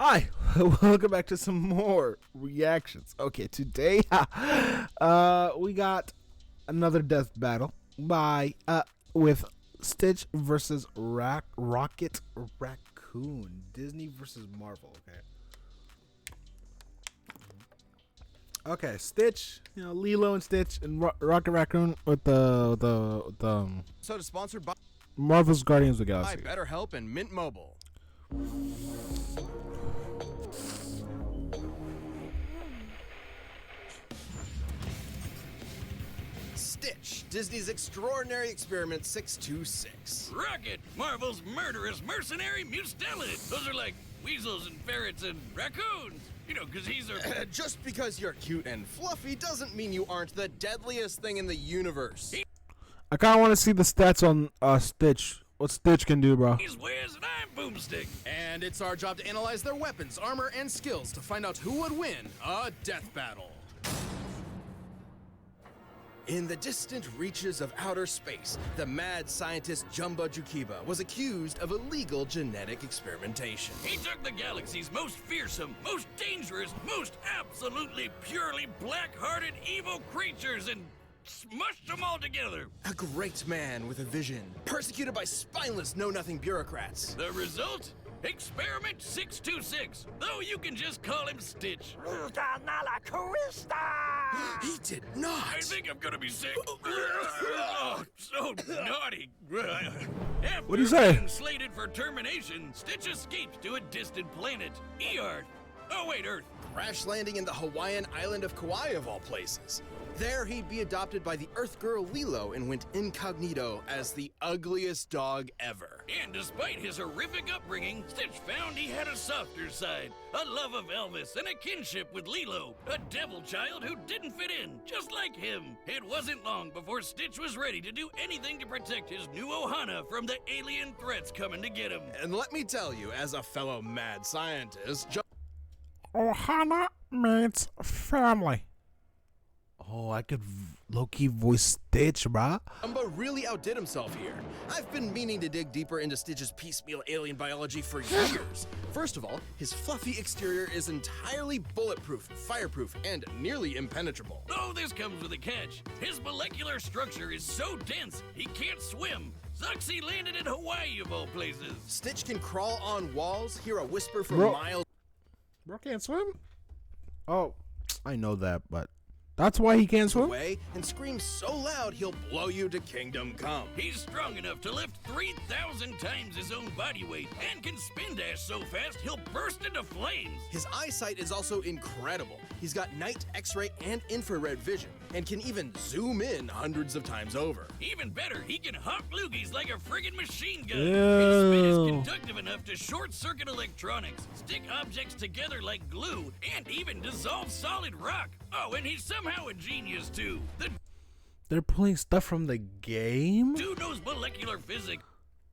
Hi, welcome back to some more reactions. Okay, today we got another death battle by with Stitch versus Rocket Raccoon. Disney versus Marvel. Okay, Stitch, Lilo and Stitch and Rocket Raccoon with the So sponsored by Marvel's Guardians of the Galaxy. BetterHelp and Mint Mobile. Stitch, Disney's Extraordinary Experiment 626. Rocket, Marvel's murderous mercenary mustelid. Those are like weasels and ferrets and raccoons. You know, because he's a... Just because you're cute and fluffy doesn't mean you aren't the deadliest thing in the universe. I kind of want to see the stats on Stitch. What Stitch can do, bro. He's Wiz and I'm Boomstick. And it's our job to analyze their weapons, armor, and skills to find out who would win a death battle. In the distant reaches of outer space, the mad scientist Jumba Jukiba was accused of illegal genetic experimentation. He took the galaxy's most fearsome, most dangerous, most absolutely purely black-hearted evil creatures and smushed them all together. A great man with a vision, persecuted by spineless know-nothing bureaucrats. The result? Experiment 626, though you can just call him Stitch. He did not! I think I'm gonna be sick. Oh, so naughty. After What'd he say? being slated for termination, Stitch escaped to a distant planet, Earth. Oh wait, Earth. Crash landing in the Hawaiian island of Kauai of all places. There he'd be adopted by the Earth girl Lilo and went incognito as the ugliest dog ever. And despite his horrific upbringing, Stitch found he had a softer side, a love of Elvis, and a kinship with Lilo, a devil child who didn't fit in, just like him. It wasn't long before Stitch was ready to do anything to protect his new Ohana from the alien threats coming to get him. And let me tell you, as a fellow mad scientist, Ohana means family. Oh, I could low-key voice Stitch, brah. Jumba really outdid himself here. I've been meaning to dig deeper into Stitch's piecemeal alien biology for years. First of all, his fluffy exterior is entirely bulletproof, fireproof, and nearly impenetrable. Oh, this comes with a catch. His molecular structure is so dense, he can't swim. Sucks he landed in Hawaii of all places. Stitch can crawl on walls, hear a whisper for Bro. miles Bro can't swim? Oh, I know that, but that's why he can't swim? away, and scream so loud he'll blow you to kingdom come. He's strong enough to lift 3,000 times his own body weight and can spin dash so fast he'll burst into flames. His eyesight is also incredible. He's got night, x-ray, and infrared vision, and can even zoom in hundreds of times over. Even better, he can hawk loogies like a friggin' machine gun. Ew. His spin is conductive enough to short-circuit electronics, stick objects together like glue, and even dissolve solid rock. Oh, and he's somehow a genius too. The They're pulling stuff from the game? dude knows molecular physics.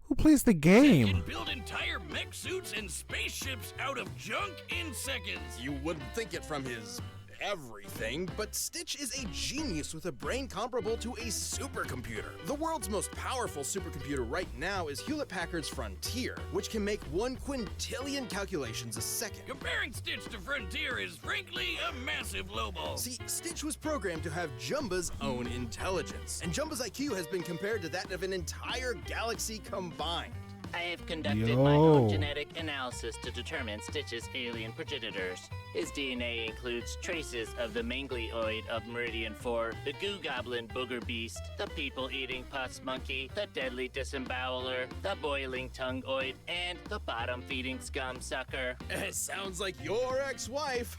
Who plays the He game? can build entire mech suits and spaceships out of junk in seconds. You wouldn't think it from his everything, but Stitch is a genius with a brain comparable to a supercomputer. The world's most powerful supercomputer right now is Hewlett-Packard's Frontier, which can make 1 quintillion calculations a second. Comparing Stitch to Frontier is frankly a massive lowball. See, Stitch was programmed to have Jumba's own intelligence, and Jumba's IQ has been compared to that of an entire galaxy combined. I have conducted my own genetic analysis to determine Stitch's alien progenitors. His DNA includes traces of the manglioid of Meridian 4, the goo goblin booger beast, the people-eating pus monkey, the deadly disemboweler, the boiling tongue-oid, and the bottom-feeding scum sucker. It sounds like your ex-wife.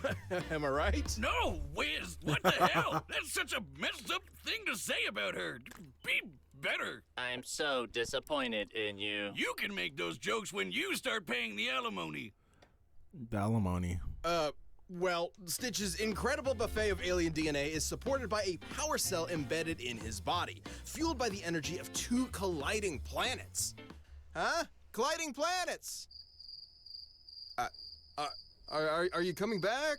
Am I right? No, Wiz, what the hell? That's such a messed up thing to say about her. Be better. I'm so disappointed in you. You can make those jokes when you start paying the alimony. The alimony. Well, Stitch's incredible buffet of alien DNA is supported by a power cell embedded in his body, fueled by the energy of 2 colliding planets. Huh? Colliding planets! Are you coming back?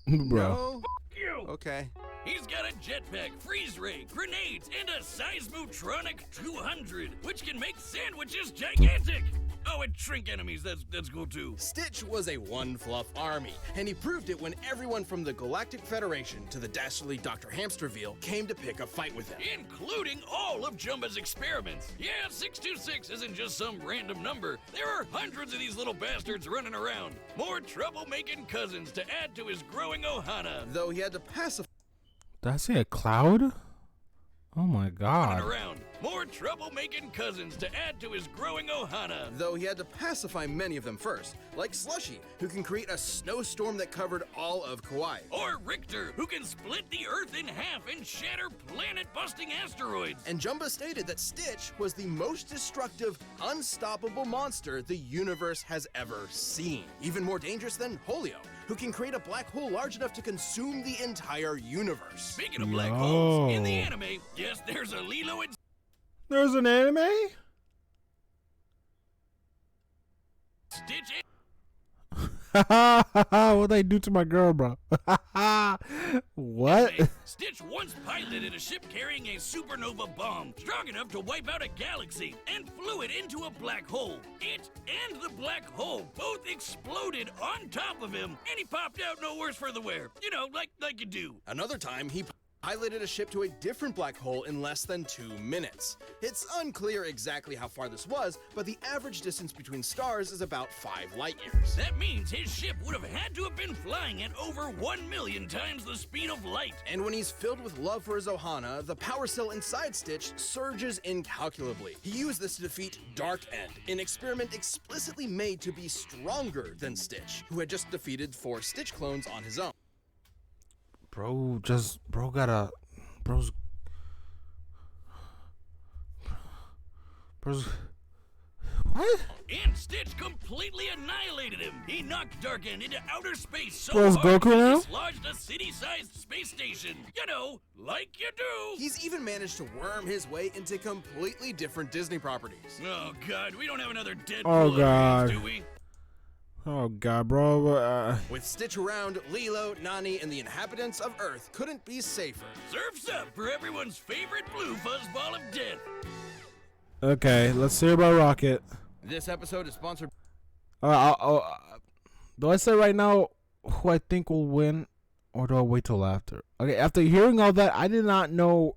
Bro. No? You. Okay. He's got a jetpack, freeze ray, grenades, and a Seismotronic 200, which can make sandwiches gigantic. Oh, and shrink enemies, that's cool too. Stitch was a one-fluff army, and he proved it when everyone from the Galactic Federation to the dastardly Dr. Hamsterville came to pick a fight with him. Including all of Jumba's experiments. Yeah, 626 isn't just some random number. There are hundreds of these little bastards running around. More trouble-making cousins to add to his growing ohana. Though he had to pacify Did I see a cloud? Oh my god. Around. More trouble-making cousins to add to his growing ohana. Though he had to pacify many of them first, like Slushy, who can create a snowstorm that covered all of Kauai. Or Richter, who can split the Earth in half and shatter planet-busting asteroids. And Jumba stated that Stitch was the most destructive, unstoppable monster the universe has ever seen. Even more dangerous than Holio, who can create a black hole large enough to consume the entire universe. Speaking of black holes, in the anime, yes, there's a Lilo and There's an anime? Stitch. What'd they do to my girl, bro? What? Stitch once piloted a ship carrying a supernova bomb strong enough to wipe out a galaxy and flew it into a black hole. It and the black hole both exploded on top of him, and he popped out no worse for the wear. You know, like you do. Another time, he piloted a ship to a different black hole in less than 2 minutes. It's unclear exactly how far this was, but the average distance between stars is about 5 light years. That means his ship would have had to have been flying at over 1 million times the speed of light. And when he's filled with love for his ohana, the power cell inside Stitch surges incalculably. He used this to defeat Dark End, an experiment explicitly made to be stronger than Stitch, who had just defeated 4 Stitch clones on his own. Bro's what? And Stitch completely annihilated him. He knocked Dark End into outer space so Bro's hard Goku he now? dislodged a city-sized space station. You know, like you do. He's even managed to worm his way into completely different Disney properties. Oh God, we don't have another Deadpool Oh, on our hands, God. do we? Oh god, bro. With Stitch around, Lilo, Nani, and the inhabitants of Earth couldn't be safer. Surf's up for everyone's favorite blue fuzzball of death. Okay, let's hear about Rocket. This episode is sponsored. Do I say right now who I think will win, or do I wait till after? Okay, after hearing all that, I did not know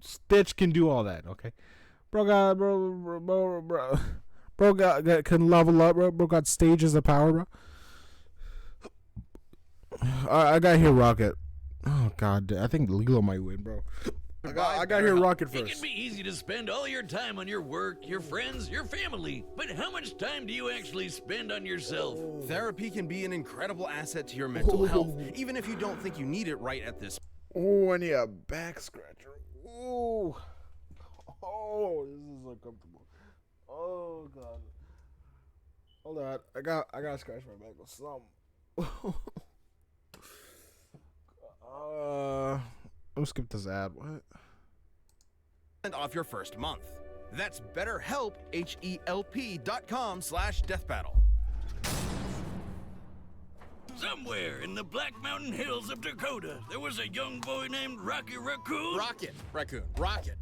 Stitch can do all that. Okay, bro can level up, bro. Bro got stages of power, bro. I got here Rocket. Oh god, I think Lilo might win, bro. I got here Rocket It can first. be easy to spend all your time on your work, your friends, your family. But how much time do you actually spend on yourself? Therapy can be an incredible asset to your mental health, even if you don't think you need it right at this. Oh, I need a back scratcher. Oh, this is uncomfortable. Oh god. Hold on, I gotta scratch my back with something. Let me skip this ad. What? And off your first month. That's BetterHelp, HELP.com/deathbattle. Somewhere in the Black Mountain Hills of Dakota, there was a young boy named Rocky Raccoon. Raccoon,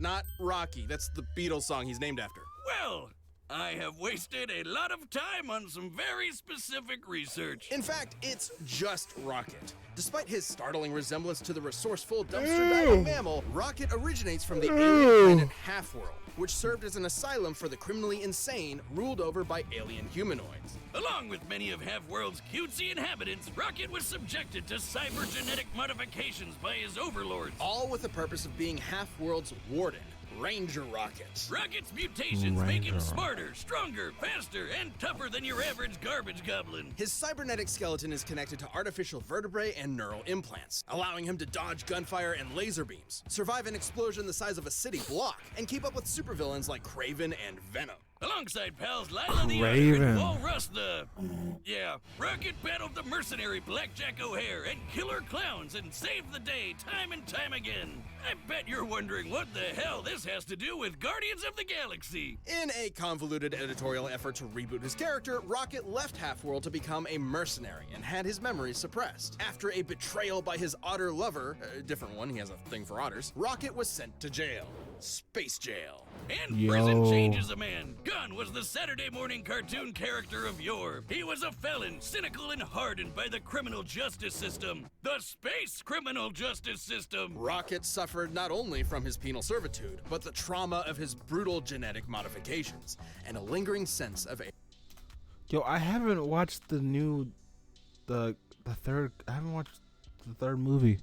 not Rocky. That's the Beatles song he's named after. Well, I have wasted a lot of time on some very specific research. In fact, it's just Rocket. Despite his startling resemblance to the resourceful dumpster-diving mammal, Rocket originates from the alien planet Half-World, which served as an asylum for the criminally insane ruled over by alien humanoids. Along with many of Half-World's cutesy inhabitants, Rocket was subjected to cybergenetic modifications by his overlords. All with the purpose of being Half-World's warden, Ranger Rocket. Rocket's mutations make him smarter, stronger, faster, and tougher than your average garbage goblin. His cybernetic skeleton is connected to artificial vertebrae and neural implants, allowing him to dodge gunfire and laser beams, survive an explosion the size of a city block, and keep up with supervillains like Kraven and Venom. Alongside pals Lila the Otter Kraven. and Walrus the... Yeah, Rocket battled the mercenary Blackjack O'Hare and killer clowns and saved the day time and time again. I bet you're wondering what the hell this has to do with Guardians of the Galaxy. In a convoluted editorial effort to reboot his character, Rocket left Half-World to become a mercenary and had his memories suppressed. After a betrayal by his otter lover, a different one, he has a thing for otters, Rocket was sent to jail. Space Jail. And prison changes a man. Gunn was the Saturday morning cartoon character of yore. He was a felon, cynical and hardened by the criminal justice system. The space criminal justice system. Rocket suffered not only from his penal servitude, but the trauma of his brutal genetic modifications, and a lingering sense of... Yo, I haven't watched the third movie.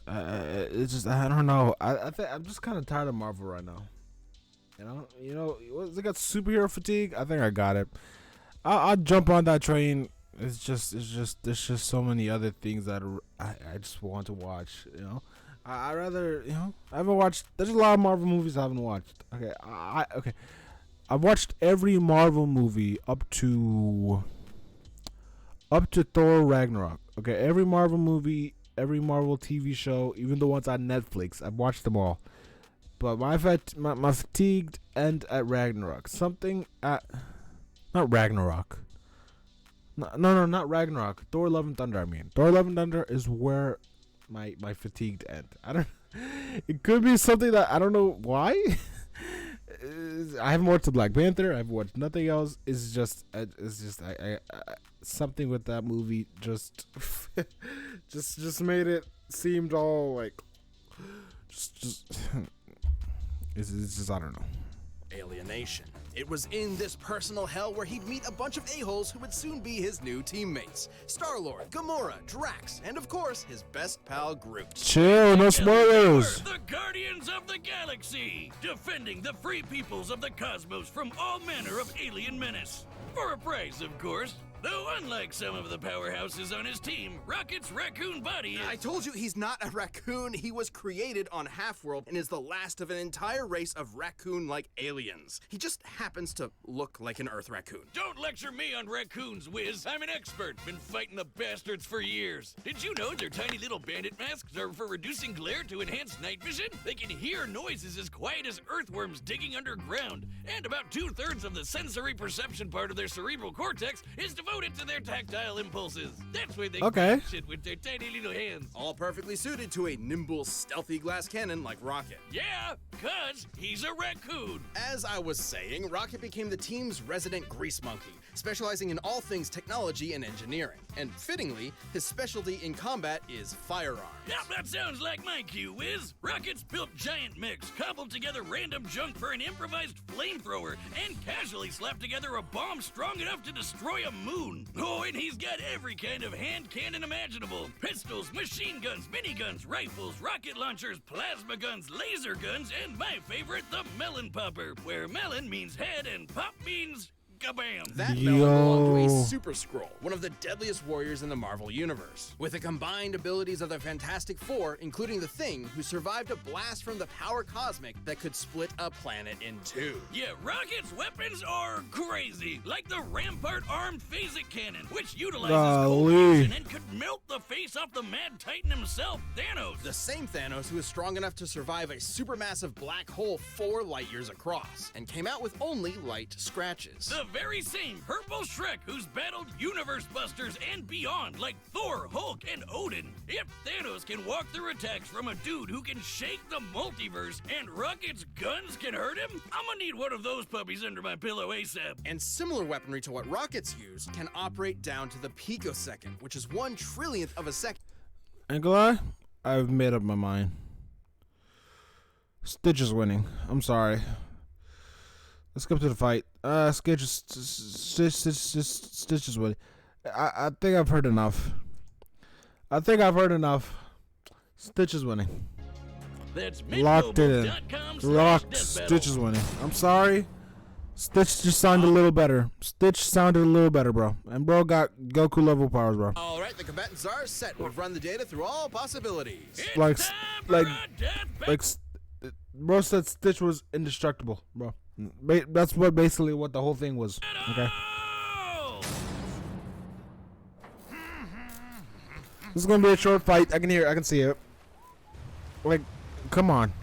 It's just, I don't know. I think I'm just kind of tired of Marvel right now. You know, they got superhero fatigue. I think I got it. I'll jump on that train. There's just so many other things that I just want to watch. You know, I rather, you know, I haven't watched. There's a lot of Marvel movies I haven't watched. Okay, okay. I've watched every Marvel movie up to Thor Ragnarok. Okay, every Marvel movie, every Marvel TV show, even the ones on Netflix, I've watched them all. But my fatigued end at Ragnarok. Something at not Ragnarok. No, not Ragnarok. Thor: Love and Thunder. I mean, Thor: Love and Thunder is where my fatigued end. I don't. It could be something that I don't know why. I haven't watched the Black Panther. I've watched nothing else. It's just I something with that movie just made it seemed all like just it's just I don't know. Alienation. It was in this personal hell where he'd meet a bunch of a-holes who would soon be his new teammates. Star-Lord, Gamora, Drax, and of course, his best pal Groot. Chill, no spoilers. The Guardians of the Galaxy, defending the free peoples of the cosmos from all manner of alien menace. For a price, of course. Though unlike some of the powerhouses on his team, Rocket's raccoon body is... I told you he's not a raccoon. He was created on Half-World and is the last of an entire race of raccoon-like aliens. He just happens to look like an Earth raccoon. Don't lecture me on raccoons, Wiz. I'm an expert. Been fighting the bastards for years. Did you know their tiny little bandit masks are for reducing glare to enhance night vision? They can hear noises as quiet as earthworms digging underground. And about 2/3 of the sensory perception part of their cerebral cortex is devoted to their tactile impulses. That's why they do shit with their tiny little hands. All perfectly suited to a nimble, stealthy glass cannon like Rocket. Yeah, 'cause he's a raccoon. As I was saying, Rocket became the team's resident grease monkey, specializing in all things technology and engineering. And fittingly, his specialty in combat is firearms. Yeah, that sounds like my cue, Wiz. Rocket's built giant mechs, cobbled together random junk for an improvised flamethrower, and casually slapped together a bomb strong enough to destroy a moon. Oh, and he's got every kind of hand cannon imaginable. Pistols, machine guns, miniguns, rifles, rocket launchers, plasma guns, laser guns, and my favorite, the melon popper, where melon means head and pop means... kabam! That melon belonged to a Super Skrull, one of the deadliest warriors in the Marvel Universe. With the combined abilities of the Fantastic Four, including the Thing, who survived a blast from the power cosmic that could split a planet in two. Yeah, Rocket's weapons are crazy, like the Rampart armed phasic cannon, which utilizes cold fusion and could melt the face off the Mad Titan himself, Thanos. The same Thanos who is strong enough to survive a supermassive black hole 4 light years across, and came out with only light scratches. The very same Purple Shrek who's battled universe busters and beyond like Thor, Hulk, and Odin. If Thanos can walk through attacks from a dude who can shake the multiverse and Rocket's guns can hurt him, I'm gonna need one of those puppies under my pillow ASAP. And similar weaponry to what rockets use can operate down to the picosecond, which is 1 trillionth of a second. Ain't gonna lie, I've made up my mind. Stitch is winning. I'm sorry. Let's go to the fight. Stitch is winning. I think I've heard enough. Stitch is winning. That's Locked it in. Locked. Stitch is winning. I'm sorry. Stitch just sounded a little better. Stitch sounded a little better, bro. And bro got Goku level powers, bro. All right, the combatants are set. We've run the data through all possibilities. Like, bro said Stitch was indestructible, bro. That's basically what the whole thing was. Okay. This is gonna be a short fight. I can hear it. I can see it. Like, come on.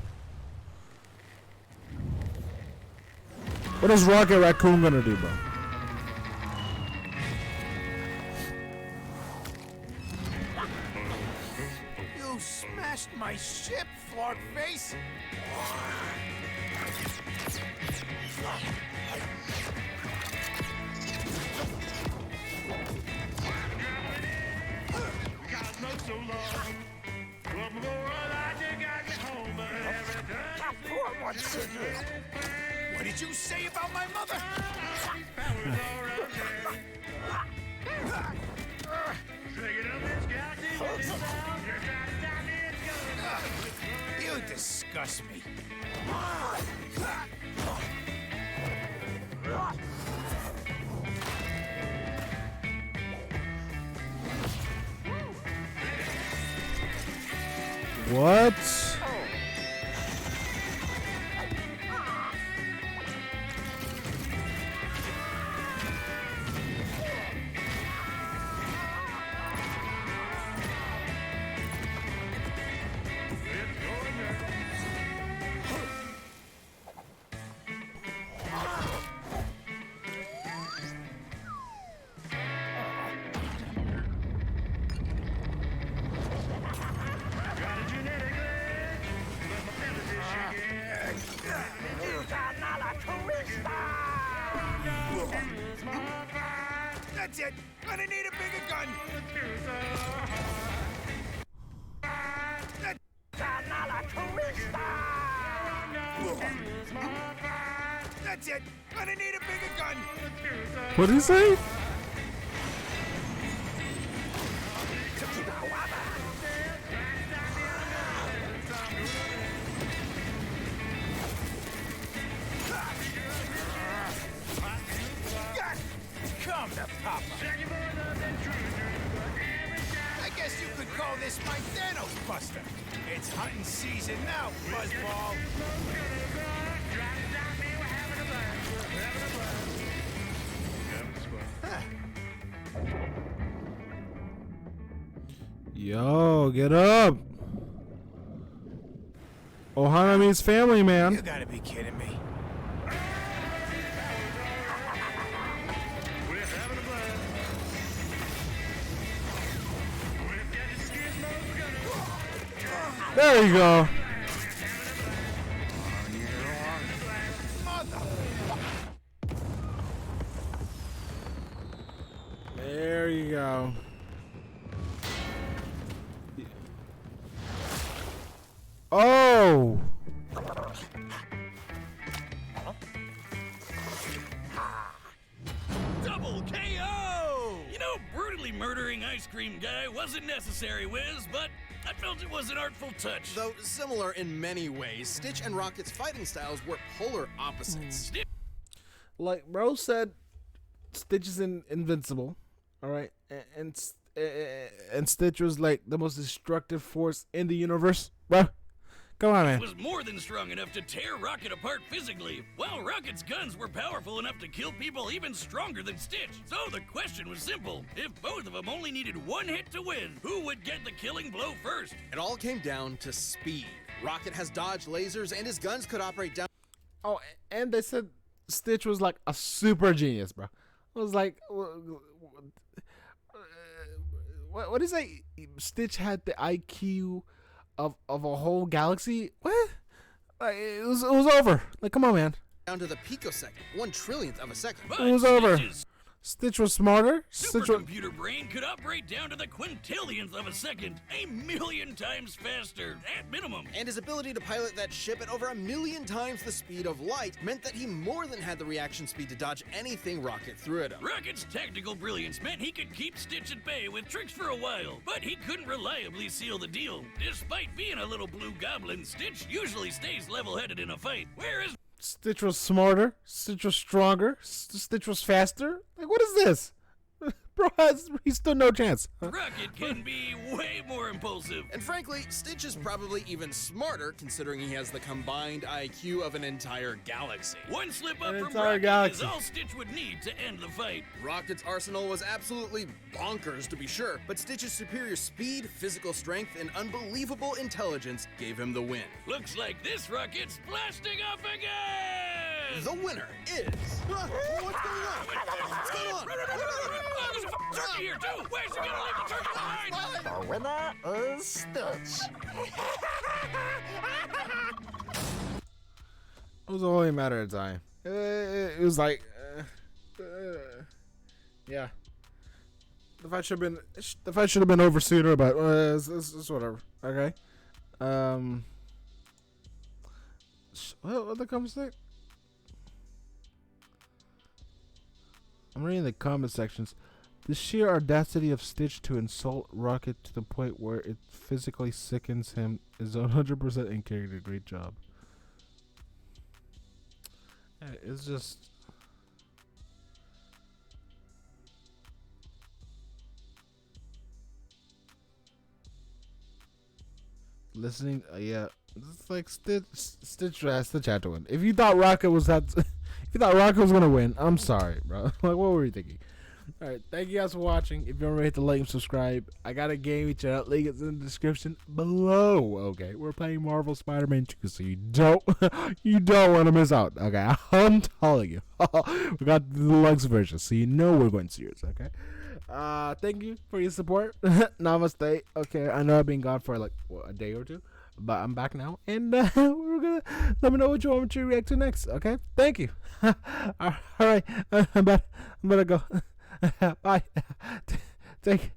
What is Rocket Raccoon gonna do, bro? You smack smashed my ship, Flark Face! What did you say about my mother? You disgust me. What? That's it! Gonna need a bigger gun! That's it! Gonna need a bigger gun! What did he say? Come to Papa. I guess you could call this my Thanos Buster. It's hunting season now, Buzzball. Yo, get up. Ohana means family, man. You gotta be kidding me. There you go. There you go. Oh! Double KO! You know, brutally murdering Ice Cream Guy wasn't necessary, Wiz, but I felt it was an artful touch. Though similar in many ways, Stitch and Rocket's fighting styles were polar opposites. Like bro said, Stitch is invincible, all right, and Stitch was like the most destructive force in the universe, bro. Come on, man. Was more than strong enough to tear Rocket apart physically, while Rocket's guns were powerful enough to kill people even stronger than Stitch. So the question was simple. If both of them only needed one hit to win, who would get the killing blow first? It all came down to speed. Rocket has dodged lasers and his guns could operate down. Oh, and they said Stitch was like a super genius, bro. It was like, what is that? Stitch had the IQ of a whole galaxy. What? Like, it was over. Like, come on, man. Down to the picosecond, 1/1,000,000th of a second. But It was over. Stitch's Stitch was smarter. Stitch was, supercomputer brain could operate down to the quintillionth of a second, 1,000,000 times faster, at minimum. And his ability to pilot that ship at over 1,000,000 times the speed of light meant that he more than had the reaction speed to dodge anything Rocket threw at him. Rocket's tactical brilliance meant he could keep Stitch at bay with tricks for a while, but he couldn't reliably seal the deal. Despite being a little blue goblin, Stitch usually stays level-headed in a fight, whereas Stitch was smarter. Stitch was stronger. Stitch was faster. Like, what is this? Bro, he stood no chance. Rocket can be way more impulsive. And frankly, Stitch is probably even smarter considering he has the combined IQ of an entire galaxy. One slip up An from entire Rocket galaxy. is all Stitch would need to end the fight. Rocket's arsenal was absolutely bonkers to be sure, but Stitch's superior speed, physical strength, and unbelievable intelligence gave him the win. Looks like this Rocket's blasting off again! The winner is... What's going on? What's going on? turkey here too. Where's he gonna leave the turkey behind? The winner is Stitch. It was only a matter of time. It was like, yeah. The fight should have been over sooner, but it's whatever. Okay. What the comments say? I'm reading the comment sections. The sheer audacity of Stitch to insult Rocket to the point where it physically sickens him is 100% in character. Great job. It's just. Listening, yeah, it's like Stitch had to win. If you thought Rocket was gonna win, I'm sorry, bro. Like, what were you thinking? All right, thank you guys for watching. If you want to hit the like and subscribe, I got a game each out. Link is in the description below. Okay, we're playing Marvel Spider-Man 2, so you don't want to miss out. Okay, I'm telling you, we got the deluxe version, so you know we're going serious. Okay. Thank you for your support. Namaste. Okay, I know I've been gone for like a day or two, but I'm back now, and we're gonna let me know what you want me to react to next. Okay, thank you. All right, I'm about to go. Bye. Take.